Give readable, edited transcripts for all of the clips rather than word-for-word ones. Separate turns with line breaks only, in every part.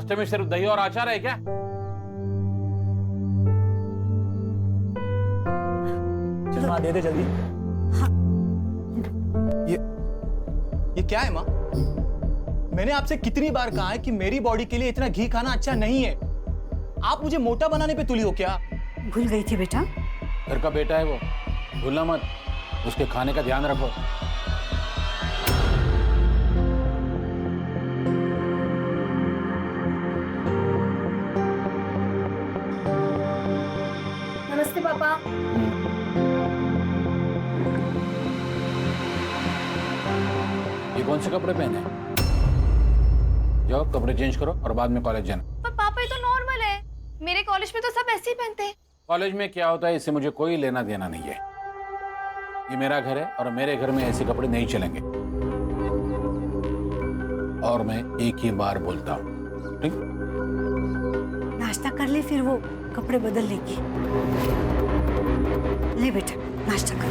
नाश्ते में सिर्फ दही और अचार है क्या?
चल माँ दे दे जल्दी।
हाँ।
ये क्या है माँ? मैंने आपसे कितनी बार कहा है कि मेरी बॉडी के लिए इतना घी खाना अच्छा नहीं है। आप मुझे मोटा बनाने पे तुली हो क्या?
भूल गई थी बेटा।
घर का बेटा है वो, भूलना मत। उसके खाने का ध्यान रखो।
नमस्ते पापा।
ये कौन से कपड़े पहने? जाओ कपड़े चेंज करो और बाद में कॉलेज जाना।
पर पापा ये तो नॉर्मल है, मेरे कॉलेज में तो सब ऐसे ही पहनते हैं।
कॉलेज में क्या होता है इससे मुझे कोई लेना देना नहीं है। ये मेरा घर है और मेरे घर में ऐसे कपड़े नहीं चलेंगे। और मैं एक ही बार बोलता हूँ, ठीक?
नाश्ता कर ले, फिर वो कपड़े बदल लेगी। ले बेटा नाश्ता कर।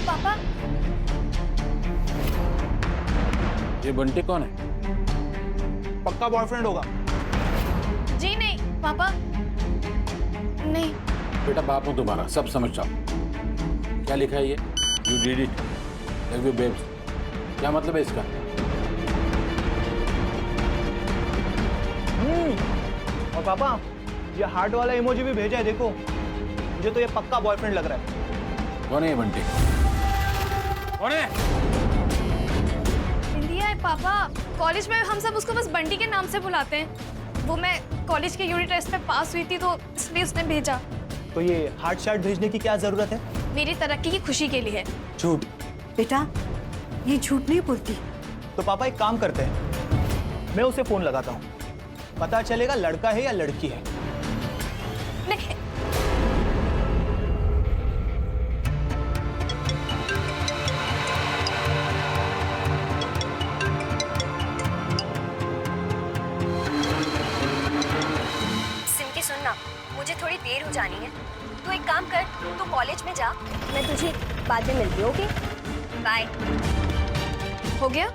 पापा
ये बंटी कौन है?
पक्का बॉयफ्रेंड होगा।
जी नहीं पापा, नहीं।
बेटा बाप हूं तुम्हारा, सब समझ जाओ। क्या लिखा है ये? You did it, love you babes. क्या मतलब है इसका?
और पापा ये हार्ट वाला इमोजी भी भेजा है, देखो। मुझे तो ये पक्का बॉयफ्रेंड लग रहा है।
कौन है ये बंटी? कौन है?
इंडिया है पापा। कॉलेज में हम सब उसको बस बंटी के नाम से बुलाते हैं। वो मैं कॉलेज के यूनिट टेस्ट में पास हुई थी तो इसलिए उसने भेजा।
तो ये हार्ट शार्ट भेजने की क्या जरूरत है?
मेरी तरक्की की खुशी के लिए है।
झूठ।
बेटा ये झूठ नहीं बोलती।
तो पापा एक काम करते हैं, मैं उसे फोन लगाता हूँ, पता चलेगा लड़का है या लड़की है।
नहीं।
सिंकी सुनना, मुझे थोड़ी देर हो जानी है। तू एक काम कर, तू कॉलेज में जा, मैं तुझे बाद में मिलती हूँ। Okay bye.
हो गया?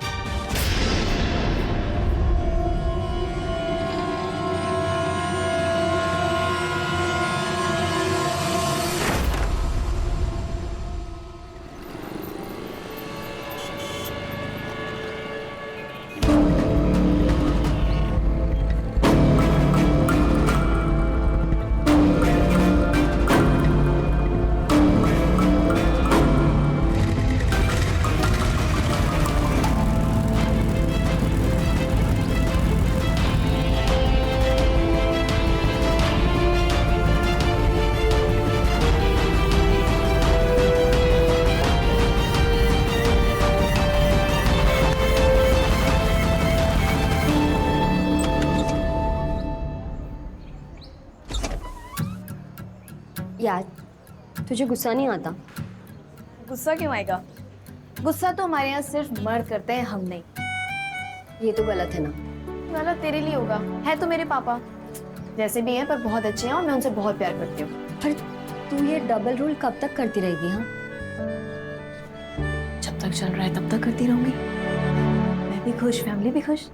यार तुझे गुस्सा नहीं आता?
गुस्सा क्यों आएगा? गुस्सा तो हमारे यहाँ सिर्फ मर्द करते हैं, हम नहीं।
ये तो गलत है ना।
गलत तेरे लिए होगा, है तो मेरे पापा जैसे भी हैं पर बहुत अच्छे हैं और मैं उनसे बहुत प्यार करती हूँ।
पर तू ये डबल रूल कब तक करती रहेगी? हाँ,
जब तक चल रहा है तब तक करती रहूंगी। मैं भी खुश, फैमिली भी खुश।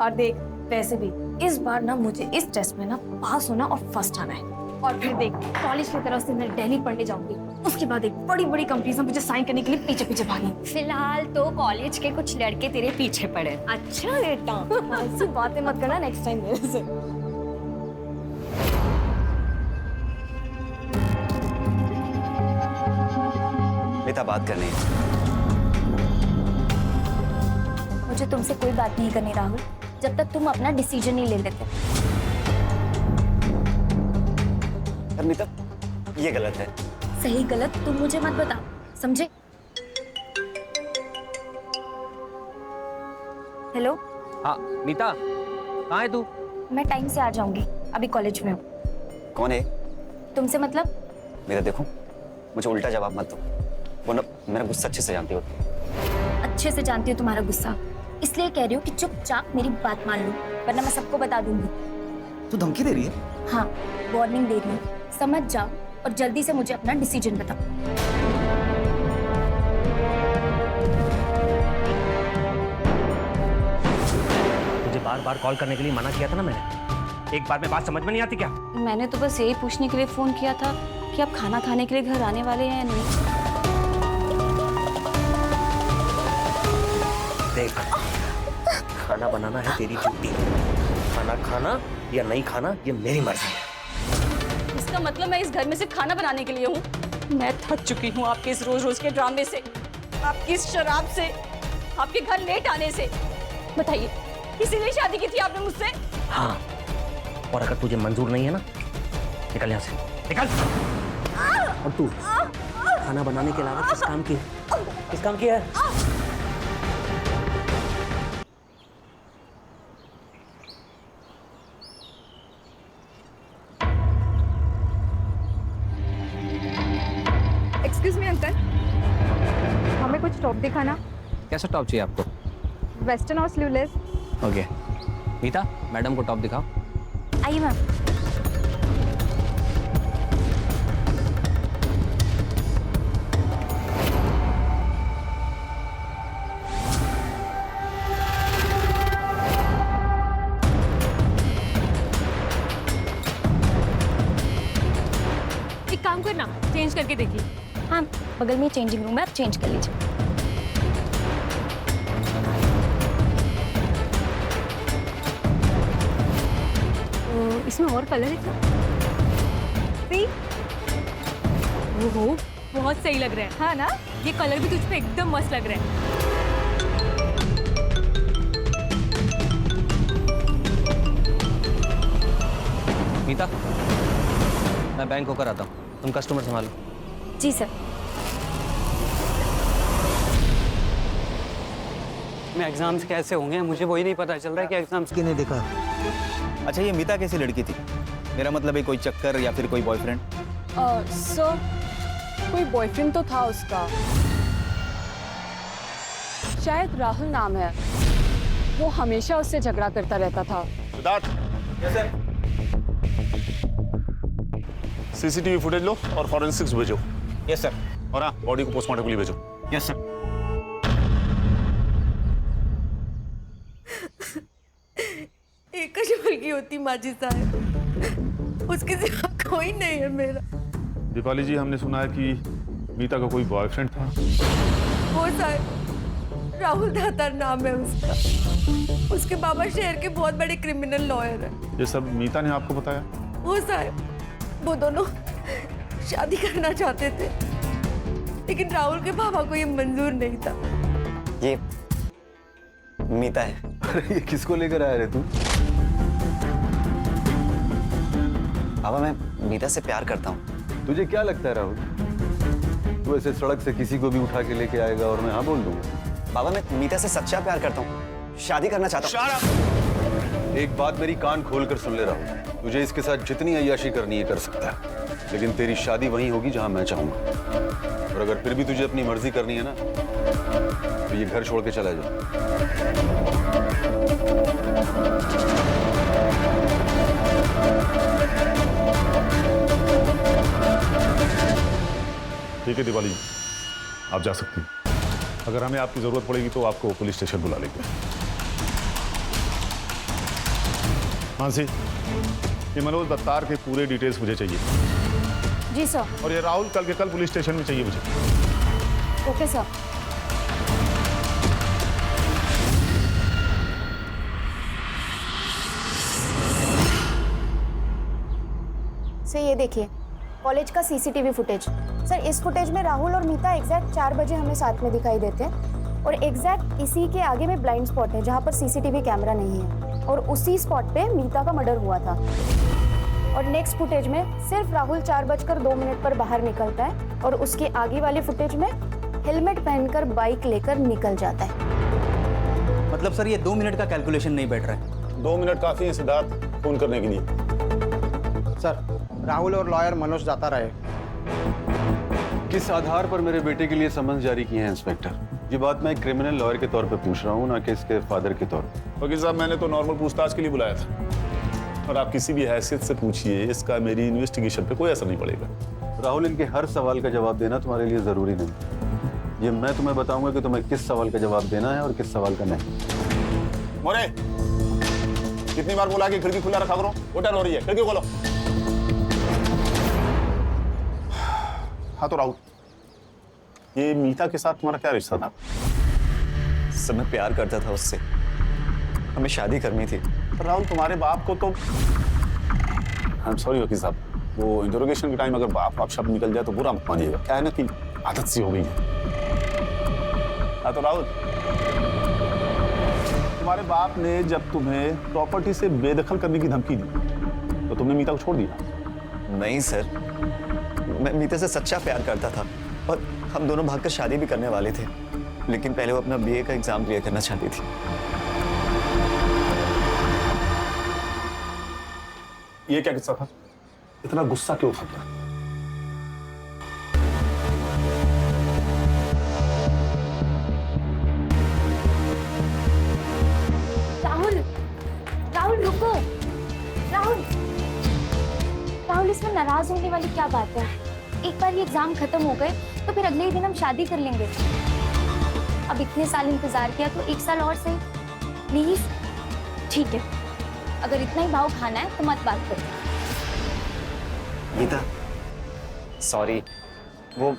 और देख, वैसे भी इस बार ना मुझे इस टेस्ट में ना पास होना और फर्स्ट आना है। और फिर देख, कॉलेज की तरफ से मैं दिल्ली पढ़ने जाऊंगी। उसके बाद एक बड़ी बड़ी कंपनीज में मुझे साइन करने के लिए पीछे पीछे भागी।
फिलहाल तो कॉलेज के कुछ लड़के तेरे पीछे पड़े। अच्छा बेटा,
ऐसी बातें मत करना नेक्स्ट टाइम मेरे से।
बेटा बात करनी है।
मुझे तुमसे कोई बात नहीं करनी राहुल, जब तक तुम अपना डिसीजन नहीं ले लेते।
अमिता ये गलत है।
सही गलत तुम मुझे मत बताओ, समझे? हेलो।
हाँ मीता, कहाँ है तू?
मैं टाइम से आ जाऊंगी, अभी कॉलेज में हूँ।
कौन है?
तुमसे मतलब?
मेरा देखो, मुझे उल्टा जवाब मत दो, वरना मेरा गुस्सा अच्छे से जानती हो।
अच्छे से जानती हूँ तुम्हारा गुस्सा, इसलिए कह रही हूँ कि चुपचाप मेरी बात मान लो, वरना मैं सबको बता दूंगी।
तू धमकी दे रही है?
हाँ, वार्निंग दे रही हूँ, समझ जाओ और जल्दी से मुझे अपना डिसीजन बताओ।
बार बार कॉल करने के लिए मना किया था ना मैंने। एक बार में बात समझ में नहीं आती क्या?
मैंने तो बस यही पूछने के लिए फोन किया था कि आप खाना खाने के लिए घर आने वाले हैं या नहीं।
देख, खाना बनाना है तेरी ड्यूटी, खाना खाना या नहीं खाना ये मेरी मर्जी है।
इसका मतलब मैं इस घर में सिर्फ खाना बनाने के लिए हूँ? मैं थक चुकी हूँ आपके इस रोज रोज के ड्रामे से, आपकी इस शराब से, आपके घर लेट आने से। बताइए, इसीलिए शादी की थी आपने मुझसे?
हाँ, और अगर तुझे मंजूर नहीं है ना, निकल यहाँ से, निकल। और तू खाना बनाने के अलावा किस काम की है?
एक्सक्यूज मी अंकल, हमें कुछ टॉप दिखाना।
कैसा टॉप चाहिए आपको?
वेस्टर्न और स्लीवलेस।
ओके नीता, मैडम को टॉप दिखाओ।
आइए मैम।
एक काम करना, चेंज करके देखिए।
हाँ, बगल में चेंजिंग रूम है, आप चेंज कर लीजिए।
इसमें और कलर है क्या? सी, ओहो, बहुत सही लग रहा है। हाँ ना, ये कलर भी तुझ पे एकदम मस्त लग रहा है।
नीता, मैं बैंक होकर आता हूँ, तुम कस्टमर संभालो।
जी सर।
में एग्जाम्स कैसे होंगे मुझे वही नहीं पता चल रहा है कि एग्जाम्स
किसने देखा? अच्छा, ये मीता कैसी लड़की थी? मेरा मतलब है कोई चक्कर या फिर कोई बॉयफ्रेंड?
सर, कोई बॉयफ्रेंड तो था उसका, शायद राहुल नाम है। वो हमेशा उससे झगड़ा करता रहता था।
सिद्धार्थ, सीसीटीवी फुटेज लो और फॉरेंसिक्स भेजो।
Yes sir.
और हाँ, बॉडी को पोस्टमार्टम के लिए भेजो।
Yes sir.
एक जो मुर्गी होती माजी साहब, उसके सिवा कोई नहीं है मेरा।
दीपाली जी, हमने सुना है कि मीता का कोई बॉयफ्रेंड था।
वो साहब राहुल दातार नाम है उसका। उसके बाबा शहर के बहुत बड़े क्रिमिनल लॉयर है।
ये सब मीता ने आपको बताया?
वो साहब, वो दोनों शादी करना चाहते थे, लेकिन राहुल के पापा को ये मंजूर नहीं था।
ये मीता है।
अरे ये किसको लेकर आया रे तू?
पापा, मैं मीता से प्यार करता हूँ।
तुझे क्या लगता है राहुल, तू ऐसे सड़क से किसी को भी उठा के लेके आएगा और मैं हाँ बोल दूंगा?
पापा, मैं मीता से सच्चा प्यार करता हूँ, शादी करना चाहता हूँ।
एक बात मेरी कान खोल कर सुन ले राहुल, तुझे इसके साथ जितनी अय्याशी करनी है कर सकता है, लेकिन तेरी शादी वहीं होगी जहां मैं चाहूंगा। और अगर फिर भी तुझे अपनी मर्जी करनी है ना, तो ये घर छोड़ के चला जा।
ठीक है दीपाली जी, आप जा सकती हैं। अगर हमें आपकी जरूरत पड़ेगी तो आपको पुलिस स्टेशन बुला लेंगे। मानसी, ये मनोज दत्तार के पूरे डिटेल्स मुझे चाहिए।
जी सर।
और ये राहुल कल के कल पुलिस स्टेशन में चाहिए मुझे।
Okay sir.
सर ये देखिए, कॉलेज का सीसीटीवी फुटेज। सर इस फुटेज में राहुल और मीता एग्जैक्ट 4 बजे हमें साथ में दिखाई देते हैं, और एग्जैक्ट इसी के आगे में ब्लाइंड स्पॉट है जहाँ पर सीसीटीवी कैमरा नहीं है, और उसी स्पॉट पे मीता का मर्डर हुआ था। और नेक्स्ट फुटेज में सिर्फ राहुल 4:02 पर बाहर निकलता है, और उसके आगे वाले फुटेज में हेलमेट पहनकर बाइक लेकर निकल जाता है।
मतलब सर ये 2 मिनट का कैलकुलेशन नहीं बैठ रहा है।
2 मिनट काफी है सिद्धार्थ फोन करने के लिए।
सर, राहुल और लॉयर मनोज दातार रहे।
किस आधार पर मेरे बेटे के लिए समन्स जारी किए हैं इंस्पेक्टर? ये बात मैं एक क्रिमिनल लॉयर के तौर पे पूछ रहा हूँ, ना कि इसके फादर के तौर पे।
वकील साहब, मैंने तो नॉर्मल पूछताछ के लिए बुलाया था, और आप किसी भी हैसियत से पूछिए, इसका मेरी इन्वेस्टिगेशन पे कोई असर नहीं पड़ेगा।
राहुल, इनके हर सवाल का जवाब देना तुम्हारे लिए जरूरी नहीं। ये मैं तुम्हें बताऊंगा कि तुम्हें किस सवाल का जवाब देना है और किस सवाल का नहीं।
मोरे, कितनी बार बोला कि खिड़की खुला रखा करो? होटल हो रही है, खिड़की खोलो। हाँ तो राहुल, ये मीता के साथ तुम्हारा क्या रिश्ता था?
सर मैं प्यार करता था उससे, हमें शादी करनी थी।
राहुल तुम्हारे बाप को तो आई एम सॉरी वकील साहब, वो इंटरोगेशन के टाइम अगर बाप शब्द निकल जाए तो बुरा मत मानिएगा, क्या है ना कि आदत सी हो गई है। हाँ तो राहुल, तुम्हारे बाप ने जब तुम्हें प्रॉपर्टी से बेदखल करने की धमकी दी तो तुमने मीता को छोड़ दिया?
नहीं सर, मैं मीता से सच्चा प्यार करता था और हम दोनों भागकर शादी भी करने वाले थे, लेकिन पहले वो अपना बीए का एग्जाम क्लियर करना चाहती थी।
ये क्या किस्सा था? इतना गुस्सा क्यों था?
राहुल, राहुल रुको। राहुल, राहुल इसमें नाराज होने वाली क्या बात है? एक बार ये एग्जाम खत्म हो गए तो फिर अगले ही दिन हम शादी कर लेंगे। अब इतने साल इंतजार किया तो 1 साल और सही, प्लीज। ठीक है, अगर इतना ही भाव खाना है तो मत बात करो।
मीता, सॉरी, वो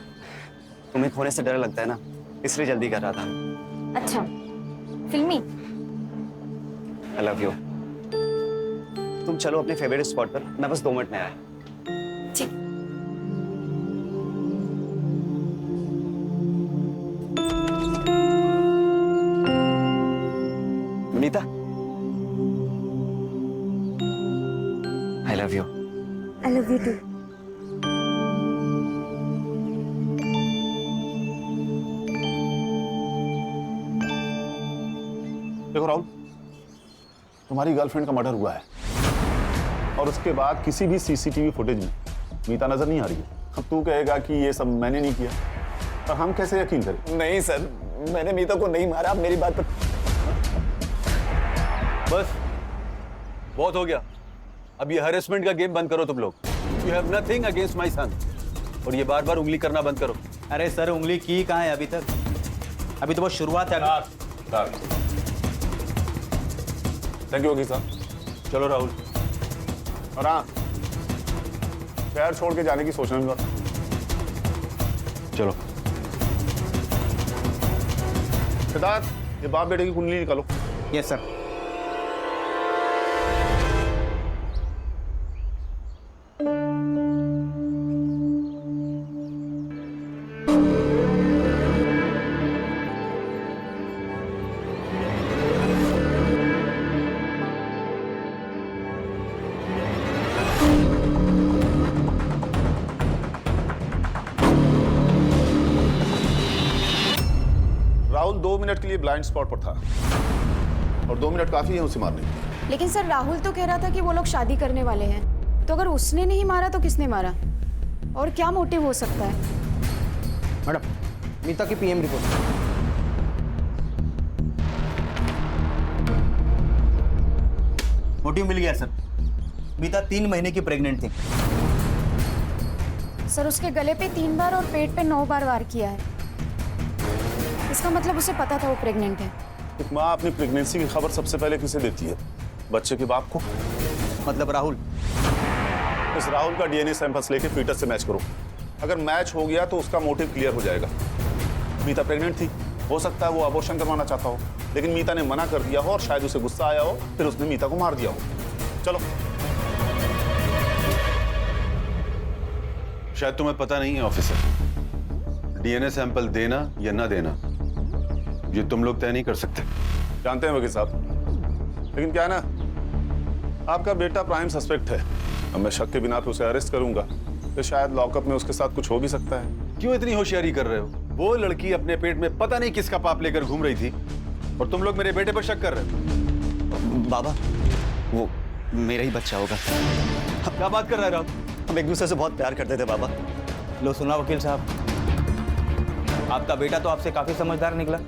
तुम्हें खोने से डर लगता है ना, इसलिए जल्दी कर रहा था।
अच्छा, फिल्मी।
आई लव यू। तुम चलो अपने फेवरेट स्पॉट पर, मैं बस 2 मिनट में आया।
ठीक।
Meeta, I love you.
I love you too.
देखो राहुल, तुम्हारी गर्लफ्रेंड का मर्डर हुआ है और उसके बाद किसी भी सीसीटीवी फुटेज में मीता नजर नहीं आ रही है। अब तू कहेगा कि ये सब मैंने नहीं किया, पर हम कैसे यकीन करें?
नहीं सर, मैंने मीता को नहीं मारा, आप मेरी बात पर।
बस बहुत हो गया, अब ये हरेसमेंट का गेम बंद करो तुम लोग। You have nothing against my son, और ये बार बार उंगली करना बंद करो।
अरे सर, उंगली की कहाँ है अभी तक? अभी तो बस शुरुआत है।
थैंक यू वकील साहब।
चलो राहुल।
और हाँ, शहर छोड़ के जाने की सोचना भी मत।
चलो
सिद्धार्थ, ये बाप बेटे की कुंडली निकालो।
Yes sir.
राहुल 2 मिनट के लिए ब्लाइंड स्पॉट पर था और 2 मिनट काफी है उसे मारने के लिए।
लेकिन सर, राहुल तो कह रहा था कि वो लोग शादी करने वाले हैं, तो अगर उसने नहीं मारा तो किसने मारा? और क्या मोटिव हो सकता है?
मैडम, मीता की पीएम रिपोर्ट। मोटिव मिल गया सर। मीता 3 महीने की प्रेग्नेंट थी।
सर, उसके गले पे 3 बार और पेट पे 9 बार वार किया है। इसका मतलब उसे पता था वो प्रेग्नेंट है।
एक माँ अपनी प्रेगनेंसी की खबर सबसे पहले किसे देती है? बच्चे के बाप को।
मतलब राहुल।
इस राहुल का डीएनए सैंपल्स लेके फीटस से मैच करो। अगर मैच हो गया तो उसका मोटिव क्लियर हो जाएगा। मीता प्रेग्नेंट थी, हो सकता है वो अबॉर्शन करवाना चाहता हो, लेकिन मीता ने मना कर दिया हो और शायद उसे गुस्सा आया हो, फिर उसने मीता को मार दिया हो। चलो।
शायद तुम्हें पता नहीं है ऑफिसर, डीएनए सैंपल देना या ना देना ये तुम लोग तय नहीं कर सकते।
जानते हैं वकील साहब, लेकिन क्या है ना, आपका बेटा प्राइम सस्पेक्ट है। अब मैं शक के बिना पे उसे अरेस्ट करूंगा तो शायद लॉकअप में उसके साथ कुछ हो भी सकता है।
क्यों इतनी होशियारी कर रहे हो? वो लड़की अपने पेट में पता नहीं किसका पाप लेकर घूम रही थी और तुम लोग मेरे बेटे पर शक कर रहे हो।
बाबा, वो मेरा ही बच्चा होगा।
क्या बात कर रहे हो?
हम एक दूसरे से बहुत प्यार करते थे बाबा।
लो सुना वकील साहब, आपका बेटा तो आपसे काफी समझदार निकला।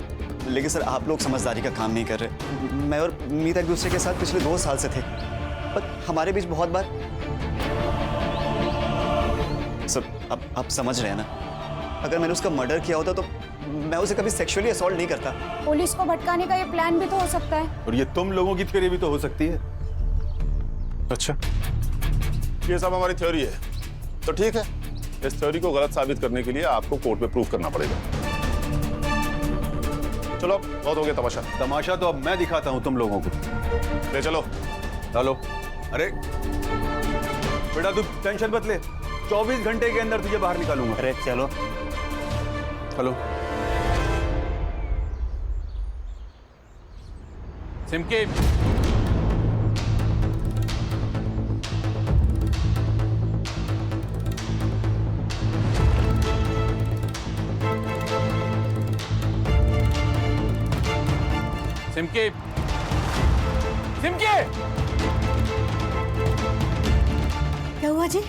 लेकिन सर, आप लोग समझदारी का काम नहीं कर रहे। मैं और मीता एक दूसरे के साथ पिछले 2 साल से थे, पर हमारे बीच बहुत बार। सर, आप समझ रहे हैं ना, अगर मैंने उसका मर्डर किया होता तो मैं उसे कभी सेक्सुअली असॉल्ट नहीं करता।
पुलिस को भटकाने का ये प्लान भी तो हो सकता है।
और ये तुम लोगों की थ्योरी भी तो हो सकती है।
अच्छा, ये सब हमारी थ्योरी है, तो ठीक है। इस थ्योरी को गलत साबित करने के लिए आपको कोर्ट में प्रूफ करना पड़ेगा। चलो अब बहुत हो गया तमाशा।
तमाशा तो अब मैं दिखाता हूं तुम लोगों को।
ले चलो।
चलो। अरे बेटा तू टेंशन मत ले, 24 घंटे के अंदर तुझे बाहर निकालूंगा।
अरे चलो।
चलो।
सिमकी, सिमकी, सिमकी,
क्या हुआ जी?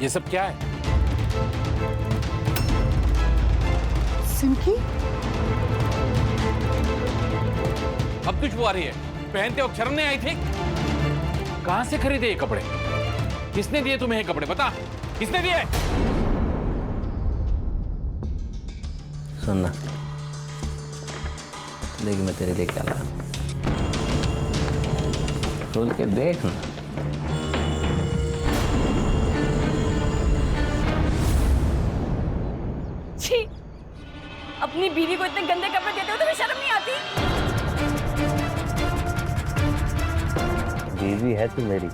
ये सब क्या है?
सिमकी,
अब खुशबू आ रही है। पहनते वक्त शर्म नहीं आई थी? कहां से खरीदे ये कपड़े? किसने दिए तुम्हें ये कपड़े? बता, किसने दिए?
सुनना, देख मैं तेरे लिए क्या लाया। खोल के देख ना।
छी, अपनी बीवी को इतने गंदे कपड़े देते हो तुम्हें शर्म नहीं आती?
बीवी है तू मेरी,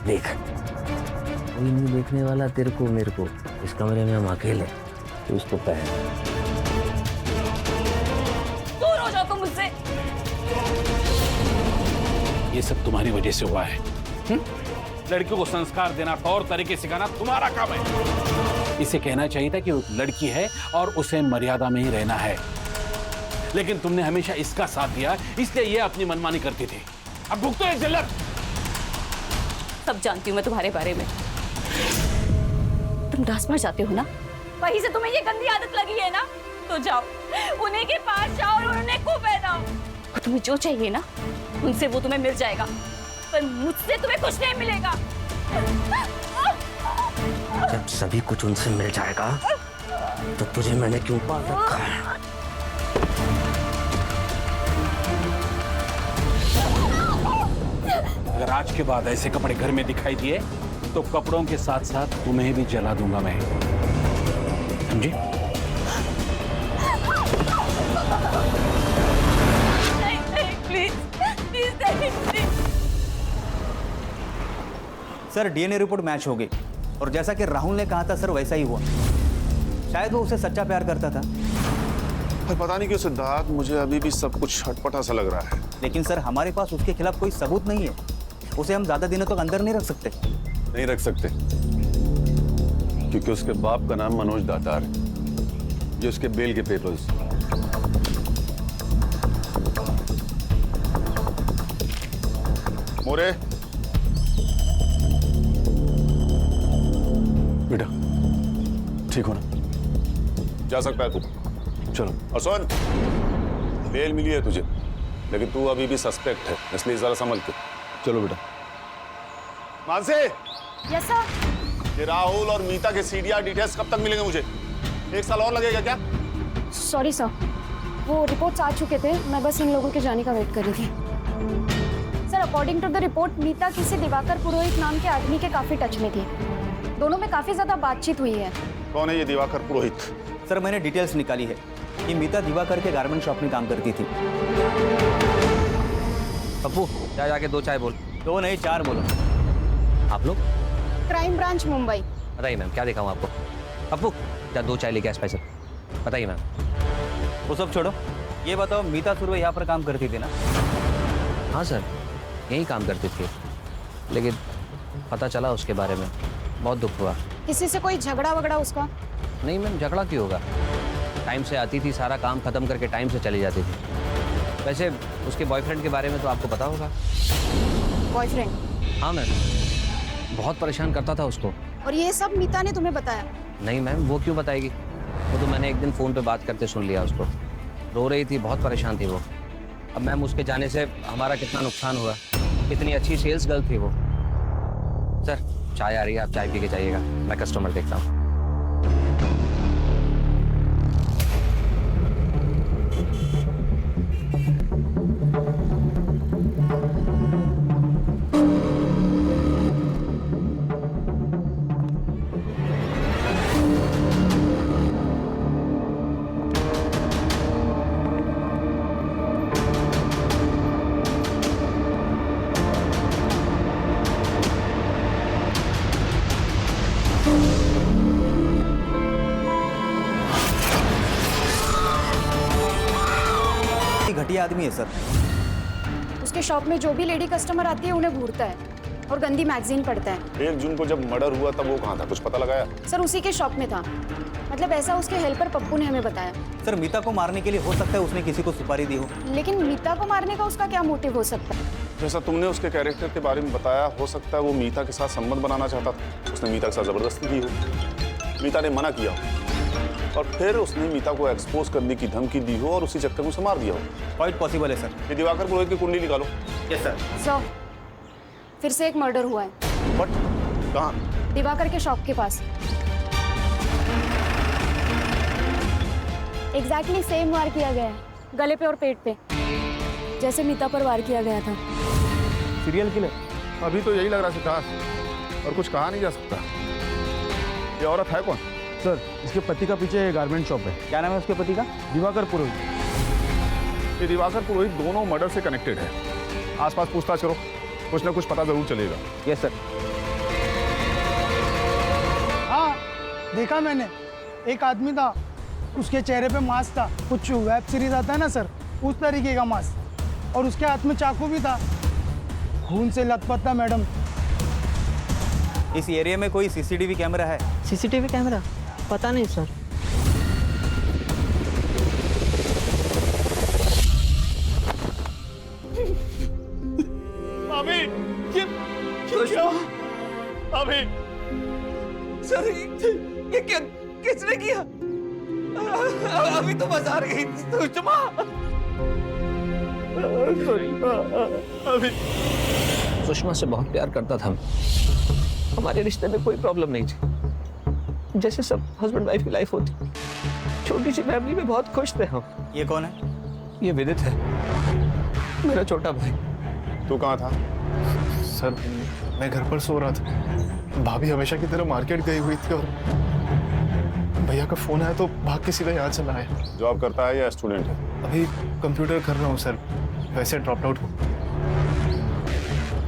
देख कोई नहीं देखने वाला तेरे को मेरे को। इस कमरे में हम अकेले, तू इसको पहन।
दूर हो जाओ तुम मुझसे।
ये सब तुम्हारी वजह से हुआ है। लड़कियों को संस्कार देना, तौर तरीके सिखाना तुम्हारा काम है। इसे कहना चाहिए था कि वो लड़की है और उसे मर्यादा में ही रहना है, लेकिन तुमने हमेशा इसका साथ दिया, इसलिए ये अपनी मनमानी करती थी। अब भुगतो ये जिल्लत।
सब जानती हूँ मैं तुम्हारे बारे में। तुम डांस मार जाते हो ना, वहीं से तुम्हें ये गंदी आदत लगी है ना, तो जाओ उन्हीं के पास जाओ और उन्हें को पहनाओ। और तुम्हें जो चाहिए ना, उनसे वो तुम्हें मिल जाएगा, पर मुझसे तुम्हें कुछ नहीं मिलेगा।
जब सभी कुछ उनसे मिल जाएगा तो तुझे मैंने क्यों पाल रखा है?
अगर आज के बाद ऐसे कपड़े घर में दिखाई दिए तो कपड़ों के साथ साथ तुम्हें भी जला दूंगा मैं, समझी?
सर डीएनए रिपोर्ट मैच हो गई और जैसा कि राहुल ने कहा था सर वैसा ही हुआ। शायद वो उसे सच्चा प्यार करता था।
पर पता नहीं क्यों सिद्धार्थ, मुझे अभी भी सब कुछ छटपटा सा लग रहा है।
लेकिन सर हमारे पास उसके खिलाफ कोई सबूत नहीं है। उसे हम ज्यादा दिनों तक अंदर नहीं रख सकते।
नहीं रख सकते, क्योंकि उसके बाप का नाम मनोज दातार है। ये उसके बेल के पेपर्स।
मोरे,
बेटा ठीक हो ना?
जा सकता है तू।
चलो।
और सुन, बेल मिली है तुझे, लेकिन तू अभी भी सस्पेक्ट है, इसलिए जरा समझ के।
चलो बेटा।
Mansi,
yes sir.
ये राहुल और मीता के सीडीआर डिटेल्स कब तक मिलेंगे मुझे? 1 साल और लगेगा क्या?
सॉरी सर, वो रिपोर्ट्स आ चुके थे, मैं बस इन लोगों के जाने का वेट कर रही थी। Sir according to the report Meeta किसी दिवाकर पुरोहित नाम के आदमी के काफी टच में थी। दोनों में काफी ज्यादा बातचीत हुई है।
कौन है ये दिवाकर पुरोहित?
सर मैंने डिटेल्स निकाली है कि मीता दिवाकर के गारमेंट शॉप में काम करती थी।
पप्पू जा जाके 2 चाय बोल।
2 नहीं 4 बोलो।
आप लोग?
Crime branch Mumbai.
बताइए मैम, क्या दिखाऊं आपको? पप्पू जा 2 चाय लेके आ स्पेशल। बताइए मैम।
वो सब छोड़ो, ये बताओ मीता सुरवे यहाँ पर काम करती थी ना?
हाँ सर, यहीं काम करती थी, लेकिन पता चला उसके बारे में, बहुत दुख हुआ।
किसी से कोई झगड़ा वगड़ा उसका?
नहीं मैम, झगड़ा क्यों होगा? टाइम से आती थी, सारा काम खत्म करके टाइम से चली जाती थी। वैसे उसके बॉयफ्रेंड के बारे में तो आपको पता होगा।
बॉयफ्रेंड?
हाँ मैम, बहुत परेशान करता था उसको।
और ये सब मीता ने तुम्हें बताया?
नहीं मैम, वो क्यों बताएगी? वो तो मैंने एक दिन फ़ोन पे बात करते सुन लिया उसको। रो रही थी, बहुत परेशान थी वो। अब मैम उसके जाने से हमारा कितना नुकसान हुआ। कितनी अच्छी सेल्स गर्ल थी वो। सर चाय आ रही है, आप चाय पी के जाइएगा, मैं कस्टमर देखता हूँ।
आदमी है सर।
उसके शॉप में जो भी लेडी कस्टमर आती है उन्हें घूरता है और गंदी मैगजीन पढ़ता है।
1 जून को जब मर्डर हुआ तब वो कहाँ था, कुछ पता लगाया?
सर उसी के शॉप में था, मतलब ऐसा उसके हेल्पर पप्पू ने हमें बताया।
सर मीता को मारने के लिए हो सकता है उसने किसी को सुपारी दी हो।
लेकिन मीता को मारने का उसका क्या मोटिव हो सकता है?
जैसा तुमने उसके कैरेक्टर के बारे में बताया, हो सकता है वो मीता के साथ संबंध बनाना चाहता था। उसने मीता के साथ जबरदस्ती की हो, मीता ने मना किया हो, और फिर उसने मीता को एक्सपोज करने की धमकी दी हो और उसी चक्कर में उसे मार दिया हो।
क्वाइट पॉसिबल है सर।
ये दिवाकर पुरोहित की कुंडली निकालो।
Yes sir.
सर फिर से एक मर्डर हुआ है।
बट कहाँ?
दिवाकर के शॉप के पास। एग्जैक्टली सेम वार किया गया है, गले पे और पेट पे, जैसे मीता पर वार किया गया था।
Serial killer? अभी तो यही लग रहा सिद्धार्थ, और कुछ कहा नहीं जा सकता। ये औरत है कौन?
सर इसके पति का पीछे गारमेंट शॉप है।
क्या नाम है उसके पति का?
दिवाकर पुरोहित।
ये दिवाकर पुरोहित दोनों मर्डर से कनेक्टेड है। आसपास पूछताछ करो, कुछ ना कुछ पता जरूर चलेगा।
Yes sir.
हाँ देखा मैंने, एक आदमी था, उसके चेहरे पे मास्क था, कुछ वेब सीरीज आता है ना सर, उस तरीके का मास्क, और उसके हाथ में चाकू भी था, खून से लथपथ था मैडम।
इस एरिया में कोई सीसीटीवी कैमरा है?
सीसीटीवी कैमरा पता नहीं सर।
अभी ये क्या? अभी सर ये क्या किसने किया? अभी तो बाजार गई सुषमा।
अभी सुषमा से बहुत प्यार करता था। हमारे रिश्ते में कोई प्रॉब्लम नहीं थी, जैसे सब हस्बैंड वाइफ की लाइफ होती। छोटी सी फैमिली में बहुत खुश थे हम।
ये कौन है?
ये विदित है, मेरा छोटा भाई।
तू कहाँ था?
सर मैं घर पर सो रहा था, भाभी हमेशा की तरह मार्केट गई हुई थी और भैया का फोन आया तो भाग के सीधा यहाँ चला आया।
जॉब करता है या स्टूडेंट है?
अभी कंप्यूटर कर रहा हूँ सर, वैसे ड्रॉप आउट हूँ।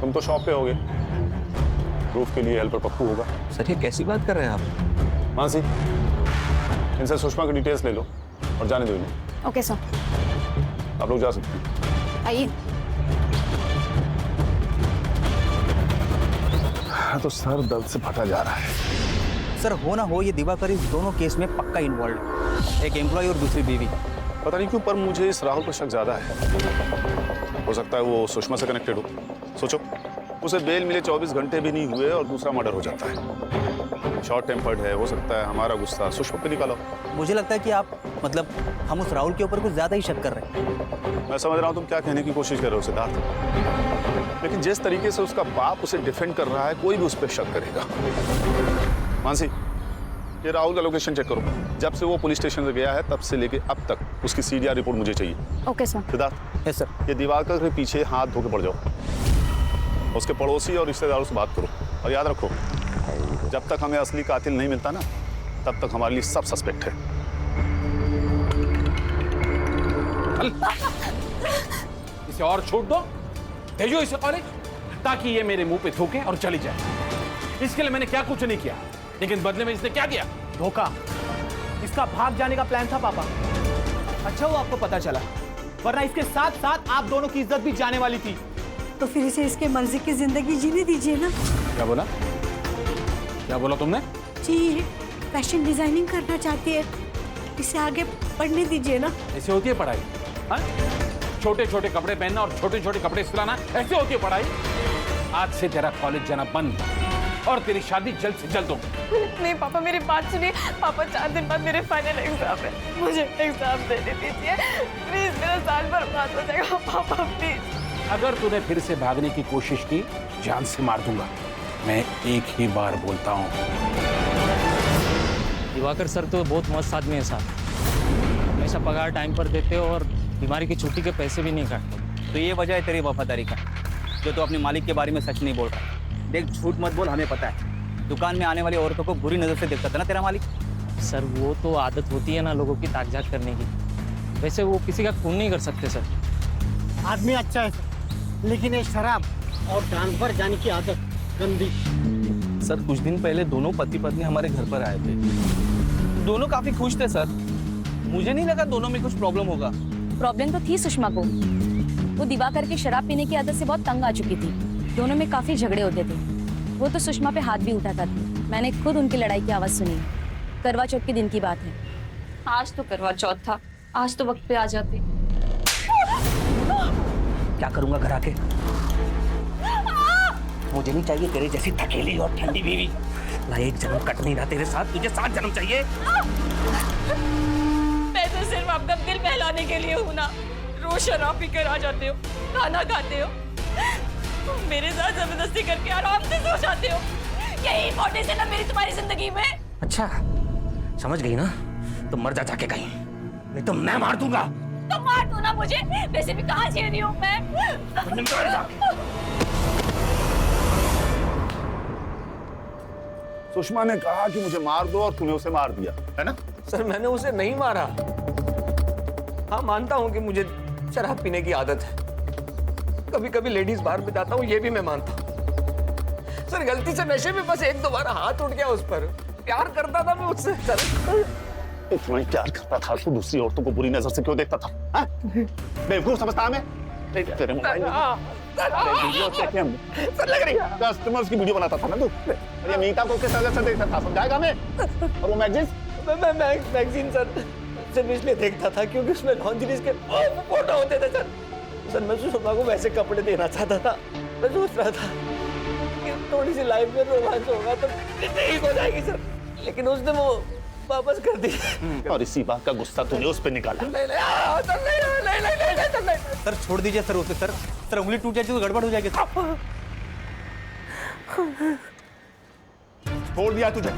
तुम तो शॉप पे होगे, प्रूफ के लिए हेल्पर पप्पू होगा।
सर ये कैसी बात कर रहे हैं आप?
मानसी, इनसे सुषमा की डिटेल्स ले लो और जाने दो इन्हें।
Okay sir.
आप लोग जा सकते हैं।
आइए।
तो सर दर्द से फटा जा रहा है।
सर हो ना हो ये दिवाकर इस दोनों केस में पक्का इन्वॉल्व है, एक एम्प्लॉय और दूसरी बीवी।
पता नहीं क्यों पर मुझे इस राहुल पर शक ज्यादा है। हो सकता है वो सुषमा से कनेक्टेड हो। सोचो, उसे बेल मिले 24 घंटे भी नहीं हुए और दूसरा मर्डर हो जाता है। शॉर्ट टेम्पर्ड है, हो सकता है हमारा गुस्सा सुषमा पे निकालो।
मुझे लगता है कि आप मतलब हम उस राहुल के ऊपर कुछ ज्यादा ही शक कर रहे हैं।
मैं समझ रहा हूँ तुम क्या कहने की कोशिश कर रहे हो सिद्धार्थ, लेकिन जिस तरीके से उसका बाप उसे डिफेंड कर रहा है, कोई भी उस पर शक करेगा। मानसी, ये राहुल का लोकेशन चेक करो। जब से वो पुलिस स्टेशन से गया है तब से लेके अब तक उसकी सीडीआर रिपोर्ट मुझे चाहिए।
Okay sir.
Siddharth.
Yes sir.
ये दिवाकर के पीछे हाथ धो के पड़ जाओ, उसके पड़ोसी और रिश्तेदारों से बात करो, और याद रखो जब तक हमें असली कातिल नहीं मिलता ना, तब तक हमारे लिए सब सस्पेक्ट है।
इसे और छोड़ दो, भेजो इसे कॉलेज, ताकि ये मेरे मुंह पे थूके और चली जाए। इसके लिए मैंने क्या कुछ नहीं किया, लेकिन बदले में इसने क्या किया?
धोखा। इसका भाग जाने का प्लान था पापा। अच्छा वो आपको पता चला, वरना इसके साथ साथ आप दोनों की इज्जत भी जाने वाली थी।
तो फिर इसे इसके मर्जी की जिंदगी जीने दीजिए ना।
क्या बोला? क्या बोला तुमने?
जी ये फैशन डिजाइनिंग करना चाहती है, इसे आगे पढ़ने दीजिए ना।
ऐसे होती है पढ़ाई? हाँ? छोटे छोटे कपड़े पहनना और छोटे छोटे कपड़े सिलाना, ऐसे होती है पढ़ाई? आज से तेरा कॉलेज जाना बंद और तेरी शादी जल्द से जल्द होगी।
नहीं पापा, मेरी बात सुनिए। पापा 4 दिन बाद मेरे फाइनल एग्जाम है, मुझे एग्जाम देने दीजिए प्लीज। मेरा साल बर्बाद हो जाएगा पापा, प्लीज।
अगर तूने फिर से भागने की कोशिश की, जान से मार दूंगा। मैं एक ही बार बोलता हूँ।
दिवाकर सर तो बहुत मस्त आदमी है साहब, हमेशा पगार टाइम पर देते हो और बीमारी की छुट्टी के पैसे भी नहीं काटते।
तो ये वजह है तेरी वफादारी का, जो तो अपने मालिक के बारे में सच नहीं बोल रहा। देख झूठ मत बोल, हमें पता है दुकान में आने वाली औरतों को बुरी नजर से देखता था ना तेरा मालिक।
सर वो तो आदत होती है ना लोगों की ताकझाक करने की, वैसे वो किसी का खून नहीं कर सकते सर।
आदमी अच्छा है सर, लेकिन ये शराब और ट्रांसफर जाने की आदत गंदी।
सर कुछ दिन पहले दोनों पति पत्नी हमारे घर पर आए थे, दोनों काफी खुश थे सर। मुझे नहीं लगा दोनों में कुछ प्रॉब्लम होगा,
प्रॉब्लम तो थी सुषमा को। वो दिवाकर की शराब पीने की आदत से बहुत तंग आ चुकी थी। दोनों में काफी झगड़े होते थे। वो तो सुषमा पे हाथ भी उठाता था। मैंने खुद उनकी लड़ाई की आवाज सुनी। करवा चौथ के दिन की बात है। आज तो करवा चौथ था, आज तो वक्त पे आ जाते।
क्या करूंगा घर आके? मुझे नहीं चाहिए तेरे जैसी थकेली और ठंडी बीवी। ना एक जन्म कट नहीं रहा तेरे साथ, तुझे 7 जन्म चाहिए।
मैं तो सिर्फ आपका दिल बहलाने के लिए हूँ ना। रोज शराब पीकर आ जाते हो, खाना खाते हो, मेरे साथ जबरदस्ती करके आराम से सो जाते हो। यही इंपॉर्टेंस है ना मेरी तुम्हारी जिंदगी में।
अच्छा समझ गई ना, तो मर जा जाके कहीं, नहीं तो मैं मार दूंगा।
तो मार दो ना मुझे, वैसे भी कहाँ जी रही हूँ मैं।
सुषमा ने कहा कि मुझे मार दो और तूने उसे मार दिया, है ना?
सर मैंने उसे नहीं मारा। हाँ मानता हूँ कि मुझे शराब पीने की आदत है, कभी कभी लेडीज बार में जाता हूँ, ये भी मैं मानता हूँ। सर गलती से नशे में बस 1-2 बार हाथ उठ गया उस पर। प्यार करता था मैं उससे सर।
इतना ही प्यार करता था तो दूसरी औरतों को बुरी नजर से क्यों देखता था? बेवकूफ समझता मैं तेरे मोबाइल
सर लग रही
कस्टमर्स की वीडियो बनाता था ना तू। ये मीता को किस नजर से देखता था समझाएगा मैं? और वो मैगजीन
मैं मैगजीन सर सिर्फ इसलिए देखता था क्योंकि उसमें लॉन्जरीज के फोटो होते थे सर। सर मैं सुषमा को वैसे कपड़े देना चाहता था। मैं सोच रहा था कि थोड़ी सी लाइफ में रोमांच होगा तो ठीक हो जाएगी सर, लेकिन उसने वो वापस कर दी।
और इसी बात का गुस्सा तूने उस पे निकाला।
सर छोड़ दीजिए सर उसे। सर उंगली टूट जाएगी तो गड़बड़ हो जाएगी।
छोड़ दिया तुझे,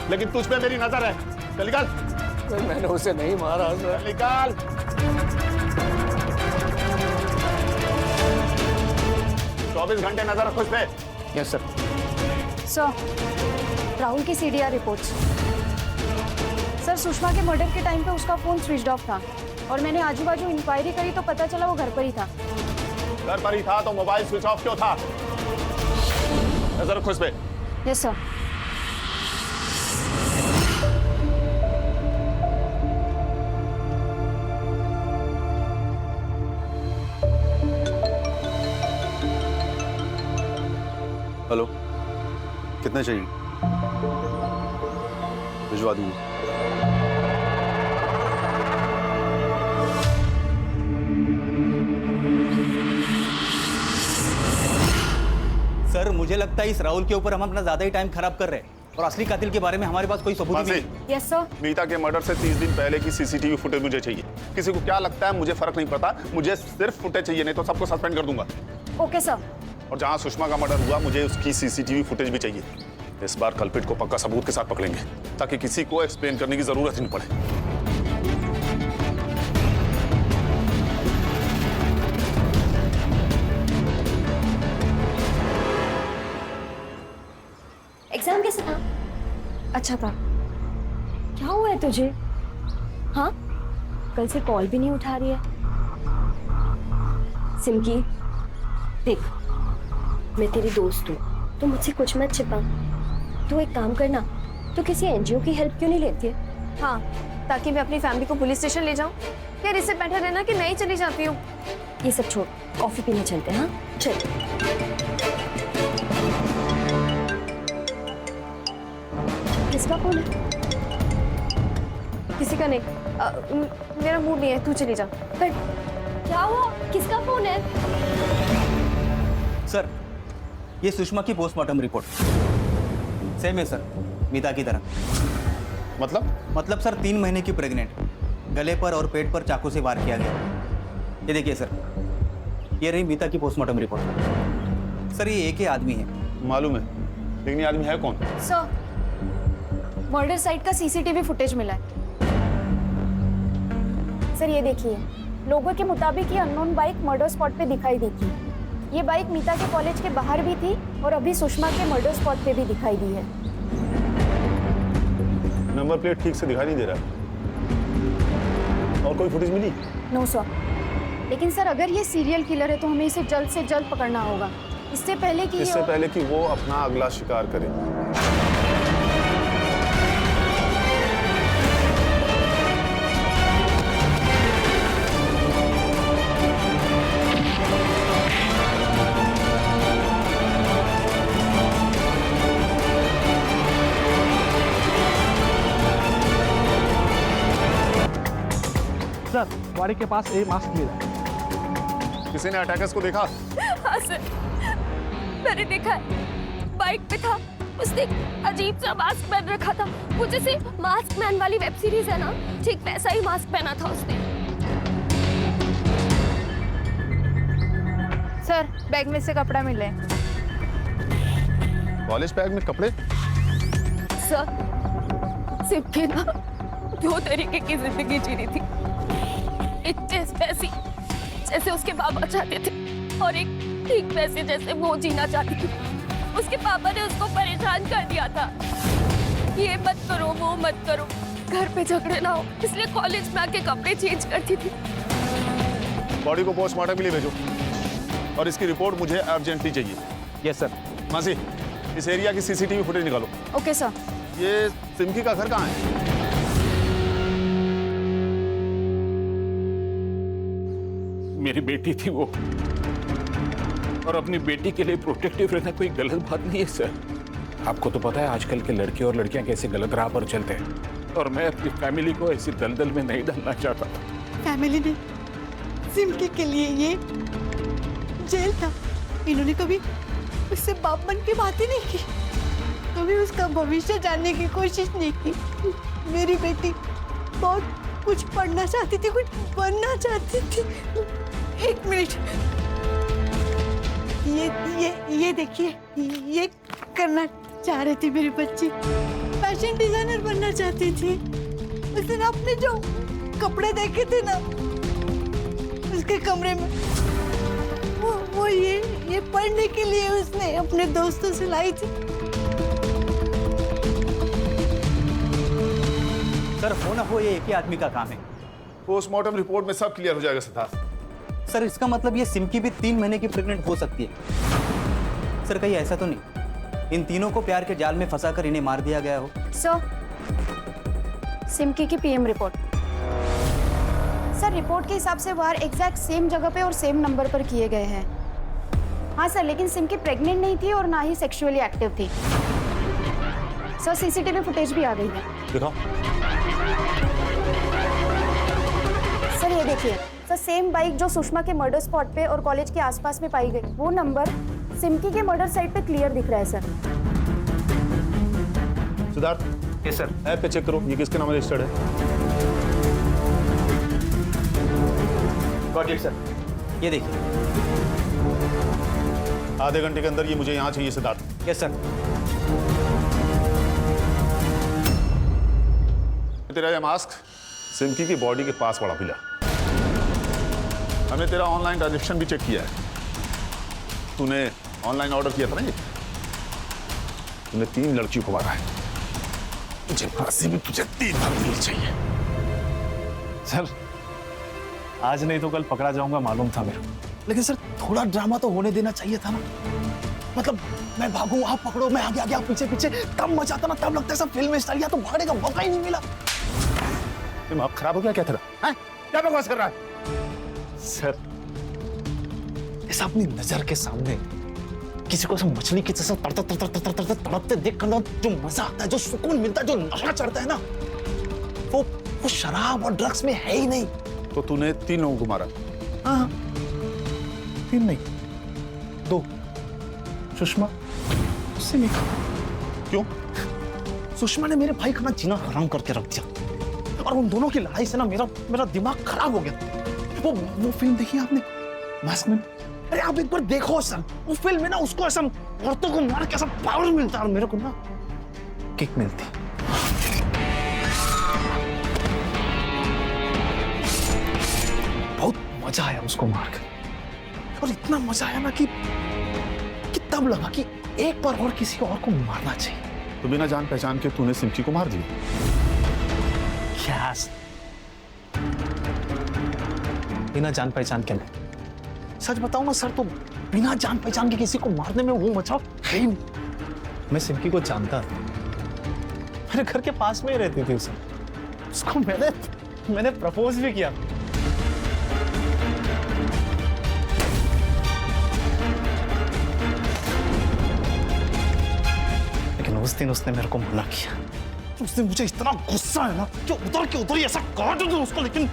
लेकिन तुझ पे मेरी नजर है। चल निकाल।
सर मैंने उसे नहीं मारा सर।
निकाल। 24 घंटे नजर रखो इस पे।
Yes sir.
सर राहुल की सीडीआर रिपोर्ट्स। सर सुषमा के मर्डर के टाइम पे उसका फोन स्विच ऑफ था और मैंने आजू बाजू इंक्वायरी करी तो पता चला वो घर पर ही था।
घर पर ही था तो मोबाइल स्विच ऑफ क्यों था? नजर रखो इस पे।
Yes sir.
हेलो, कितने चाहिए? भिजवा दूंगा।
सर मुझे लगता है इस राहुल के ऊपर हम अपना ज्यादा ही टाइम खराब कर रहे हैं और असली कातिल के बारे में हमारे पास कोई सबूत नहीं है।
Yes sir.
मीता के मर्डर से 30 दिन पहले की सीसीटीवी फुटेज मुझे चाहिए। किसी को क्या लगता है मुझे फर्क नहीं पड़ता, मुझे सिर्फ फुटेज चाहिए, नहीं तो सबको सस्पेंड कर दूंगा।
Okay sir.
और जहां सुषमा का मर्डर हुआ मुझे उसकी सीसीटीवी फुटेज भी चाहिए। इस बार कल्पिट को पक्का सबूत के साथ पकड़ेंगे ताकि किसी को एक्सप्लेन करने की जरूरत ही नहीं पड़े।
एग्जाम कैसा था? अच्छा था। क्या हुआ है तुझे? हाँ कल से कॉल भी नहीं उठा रही है।
सिमकी देख, मैं तेरी दोस्त हूँ, तो मुझसे कुछ मत छिपा। तू एक काम करना, तू किसी एनजीओ की हेल्प क्यों नहीं लेती है?
हाँ ताकि मैं अपनी फैमिली को पुलिस स्टेशन ले जाऊं। यार इससे बेटर है ना कि मैं ही चली जाती हूँ।
ये सब छोड़, कॉफी पीने चलते हैं। हाँ चल। किसका फोन है?
किसी का नहीं। मेरा मूड नहीं है, तू चली जा।
पर क्या हुआ? किसका फोन है?
सर ये सुषमा की पोस्टमार्टम रिपोर्ट सेम है सर, मीता की तरह।
मतलब
सर 3 महीने की प्रेग्नेंट, गले पर और पेट पर चाकू से वार किया गया। ये देखिए सर, ये रही मीता की पोस्टमार्टम रिपोर्ट। सर ये एक ही आदमी है।
मालूम है, लेकिन ये आदमी है कौन?
सर मर्डर साइट का सीसीटीवी फुटेज मिला है। सर ये देखिए, लोगों के मुताबिक ये अननोन बाइक मर्डर स्पॉट पे दिखाई दी थी। ये बाइक मीता के कॉलेज के बाहर भी थी और अभी सुषमा के मर्डर स्पॉट पे भी दिखाई दी है।
नंबर प्लेट ठीक से दिखाई नहीं दे रहा। और कोई फुटेज मिली?
No sir. लेकिन सर अगर ये सीरियल किलर है तो हमें इसे जल्द से जल्द पकड़ना होगा, इससे पहले कि
वो अपना अगला शिकार करे।
गाड़ी के पास ये मास्क मिला।
किसी ने अटैकर्स को देखा?
हाँ सर, मैंने देखा है। बाइक पे था, उसने एक अजीब सा मास्क पहन रखा था। वो जैसे मास्क मैन वाली वेब सीरीज है ना, ठीक वैसा ही मास्क पहना था उसने।
सर, बैग में से कपड़ा मिले।
कॉलेज बैग में कपड़े?
सर, सिर्फ ना 2 तरीके की जिंदगी जी रही थी। एक वैसी जैसे उसके बाबा चाहते थे, और एक ठीक वैसे जैसे वो जीना चाहती थी। उसके पापा ने उसको परेशान कर दिया था, ये मत करो वो मत करो, घर पे झगड़े ना हो, इसलिए कॉलेज में आके कपड़े चेंज करती थी।
बॉडी को पोस्टमार्टम के लिए भेजो और इसकी रिपोर्ट मुझे अर्जेंटली चाहिए।
Yes sir.
मासी, इस एरिया की सीसीटीवी फुटेज निकालो।
Okay sir.
ये सिमकी का घर कहाँ है?
मेरी बेटी थी वो, और अपनी बेटी के लिए प्रोटेक्टिव रहना कोई गलत बात नहीं है सर। आपको तो पता है आजकल के लड़के और लड़कियां कैसे गलत राह पर चलते हैं, और मैं अपनी फैमिली को ऐसी दलदल में नहीं डालना चाहता।
फैमिली ने सिमकी के लिए ये जेल था। इन्होंने कभी उससे बाप बन के बात ही नहीं की, कभी उसका भविष्य जानने की कोशिश नहीं की। मेरी बेटी बहुत कुछ पढ़ना चाहती थी, कुछ बनना चाहती थी। एक मिनट, ये देखिए, ये करना चाह रही थी मेरी बच्ची। फैशन डिजाइनर बनना चाहती थी। उसने ना अपने जो कपड़े देखे थे ना उसके कमरे में, वो ये पढ़ने के लिए उसने अपने दोस्तों से लाई थी।
सर, हो ना हो ये एक ही आदमी का काम है।
पोस्टमार्टम रिपोर्ट में सब क्लियर हो जाएगा सिद्धार्थ।
सर, इसका मतलब ये सिमकी भी 3 महीने की प्रेग्नेंट हो सकती है। सर, कहीं ऐसा तो नहीं इन तीनों को प्यार के जाल में फंसाकर इन्हें मार दिया गया हो?
सर, सिमकी की पीएम रिपोर्ट। सर, रिपोर्ट के हिसाब से वार एग्जैक्ट सेम जगह पे और सेम नंबर पर किए गए हैं। हाँ सर, लेकिन सिमकी प्रेग्नेंट नहीं थी और ना ही सेक्सुअली एक्टिव थी। सर, सीसीटीवी फुटेज भी आ गई है।
दिखाओ।
सर, ये देखिए सर, सेम बाइक जो सुषमा के मर्डर स्पॉट पे और कॉलेज के आसपास में पाई गई, वो नंबर सिमकी के मर्डर साइट पे क्लियर दिख रहा है sir.
Siddharth.
Yes sir.
App पे चेक करो ये किसके नाम रजिस्टर्ड है।
Got it sir. ये देखिए।
आधे घंटे के अंदर ये मुझे यहाँ चाहिए सिद्धार्थ।
Yes sir.
तेरा ये मास्क सिमकी की बॉडी के पास पड़ा मिला। हमने तेरा ऑनलाइन ट्रांजैक्शन भी चेक किया है। तूने ऑनलाइन ऑर्डर किया था ना ये? तूने 3 लड़कियों को मारा है। मुझे फांसी में तुझे 3 बार मिलनी चाहिए।
सर, आज नहीं तो कल पकड़ा जाऊंगा मालूम था मेरे को, लेकिन सर थोड़ा ड्रामा तो होने देना चाहिए था ना। मतलब मैं भागूं, आप पकड़ो, मैं आगे आगे, आप पीछे पीछे, तब मजा आता ना, तब लगता है सब फिल्म स्टाइल। या तो भागने का मौका ही नहीं मिला।
दिमाग खराब हो गया क्या तेरा? हैं? क्या बकवास कर रहा है?
सर, ऐसा अपनी नजर के सामने किसी को सब मछली की जैसा तड़पते देख कर जो मजा आता है, जो सुकून मिलता है, जो नशा चढ़ता है ना, वो शराब और ड्रग्स में है ही नहीं।
तो तूने 3 लोगों को मारा?
हाँ, 3 नहीं, 2। सुषमा, सिमकी।
क्यों?
सुषमा ने मेरे भाई का जीना हराम करके रख दिया, और उन दोनों की लड़ाई से ना मेरा दिमाग खराब हो गया। वो फिल्म देखी आपने, मास्क मैन? अरे आप एक बार देखो सर, उस फिल्म में ना उसको ऐसा औरतों को मार के ऐसा पावर मिलता है, और मेरे को ना किक मिलती। बहुत मजा आया उसको मारकर, और इतना मजा आया ना कि तब लगा कि एक बार और किसी और को मारना चाहिए।
तो बिना जान पहचान के तूने सिमकी को मार दिया?
क्या? बिना जान पहचान के नहीं। सच बताऊं ना सर, तो बिना जान पहचान के किसी को मारने में वो मजा है ही नहीं। मैं सिमकी को जानता था, मेरे घर के पास में ही रहती थी उसे। उसको मैंने प्रपोज भी किया। लेकिन उस दिन उसने मेरे को मना किया। उस दिन मुझे इतना गुस्सा है ना कि उधर के उधर ही ऐसा काट दूं उसको, लेकिन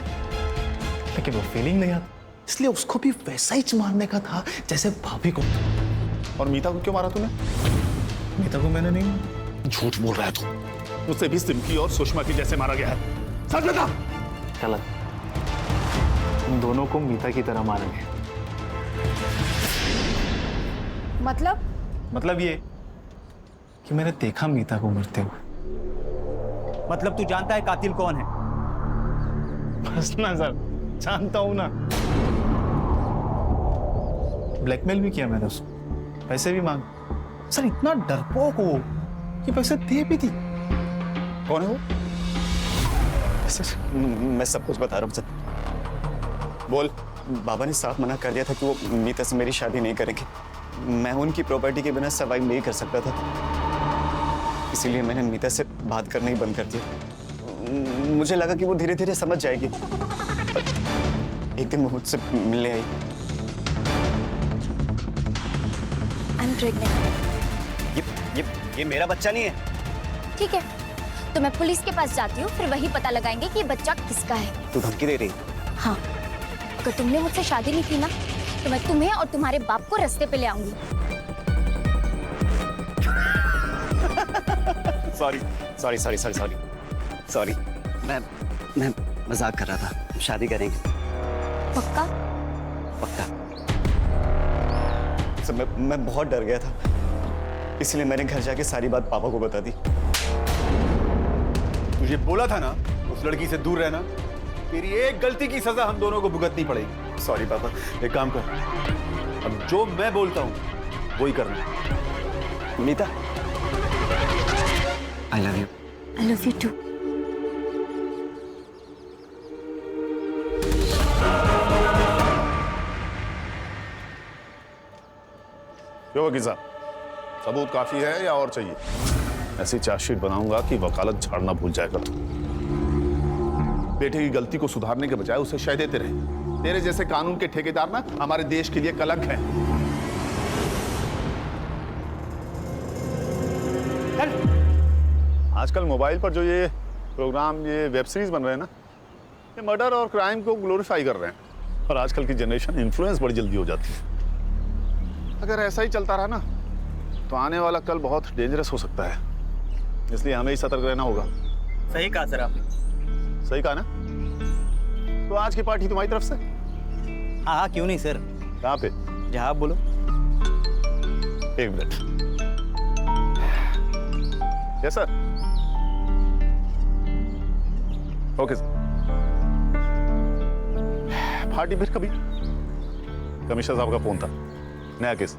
लेकिन वो फीलिंग नहीं आती, इसलिए उसको भी वैसा ही मारने का था जैसे भाभी को।
और मीता को क्यों मारा तूने?
मीता को मैंने नहीं।
झूठ बोल रहा है तू। उसे भी सिमकी और सुषमा की जैसे मारा गया है। सच बता।
गलत। उन दोनों को मीता की तरह मारा गया। मतलब ये कि मैंने देखा मीता को मरते हुए।
मतलब तू जानता है कातिल कौन है?
बस ना सर, जानता हूं ना। ब्लैकमेल भी किया मैंने उसको, पैसे भी मांग। सर इतना डरपोक हो कि पैसे दे भी दी।
कौन है वो?
सर मैं सब कुछ बता रहा हूँ सर।
बोल।
बाबा ने साफ मना कर दिया था कि वो मीता से मेरी शादी नहीं करेंगे। मैं उनकी प्रॉपर्टी के बिना सर्वाइव नहीं कर सकता था, इसीलिए मैंने मीता से बात करना ही बंद कर दिया। मुझे लगा कि वो धीरे धीरे समझ जाएगी। एक दिन वो मुझसे मिलने आई।
I'm pregnant.
ये मेरा बच्चा नहीं है।
ठीक है, तो मैं पुलिस के पास जाती हूँ, फिर वही पता लगाएंगे कि ये बच्चा किसका है।
तू धमकी दे रही?
हाँ, अगर तुमने मुझसे शादी नहीं की ना, तो मैं तुम्हें और तुम्हारे बाप को रास्ते पे ले आऊंगी।
सॉरी। मैं मजाक कर रहा था। शादी करेंगे।
पक्का?
पक्का। सर मैं बहुत डर गया था, इसलिए मैंने घर जाके सारी बात पापा को बता दी।
तुझे बोला था ना उस लड़की से दूर रहना। तेरी एक गलती की सजा हम दोनों को भुगतनी पड़ेगी।
सॉरी पापा।
एक काम कर, अब जो मैं बोलता हूँ वही करना।
मीता, I love you.
I love you too.
क्यों वकील साहब, सबूत काफी है या और चाहिए? ऐसी चार्जशीट बनाऊंगा कि वकालत झाड़ना भूल जाएगा तू। बेटे की गलती को सुधारने के बजाय उसे शय देते रहे। तेरे जैसे कानून के ठेकेदार ना हमारे देश के लिए कलंक है। आजकल मोबाइल पर जो ये प्रोग्राम, ये वेब सीरीज बन रहे हैं ना, ये मर्डर और क्राइम को ग्लोरीफाई कर रहे हैं। और आजकल की जनरेशन इन्फ्लुएंस बड़ी जल्दी हो जाती है। अगर ऐसा ही चलता रहा ना तो आने वाला कल बहुत डेंजरस हो सकता है, इसलिए हमें ही सतर्क रहना होगा।
सही कहा सर आपने।
सही कहा ना? तो आज की पार्टी तुम्हारी तरफ से?
हाँ, क्यों नहीं सर।
कहाँ पे?
जहाँ आप बोलो।
एक minute. Yes sir. Okay sir. Party फिर कभी? कमिश्नर साहब का फोन था, नया केस।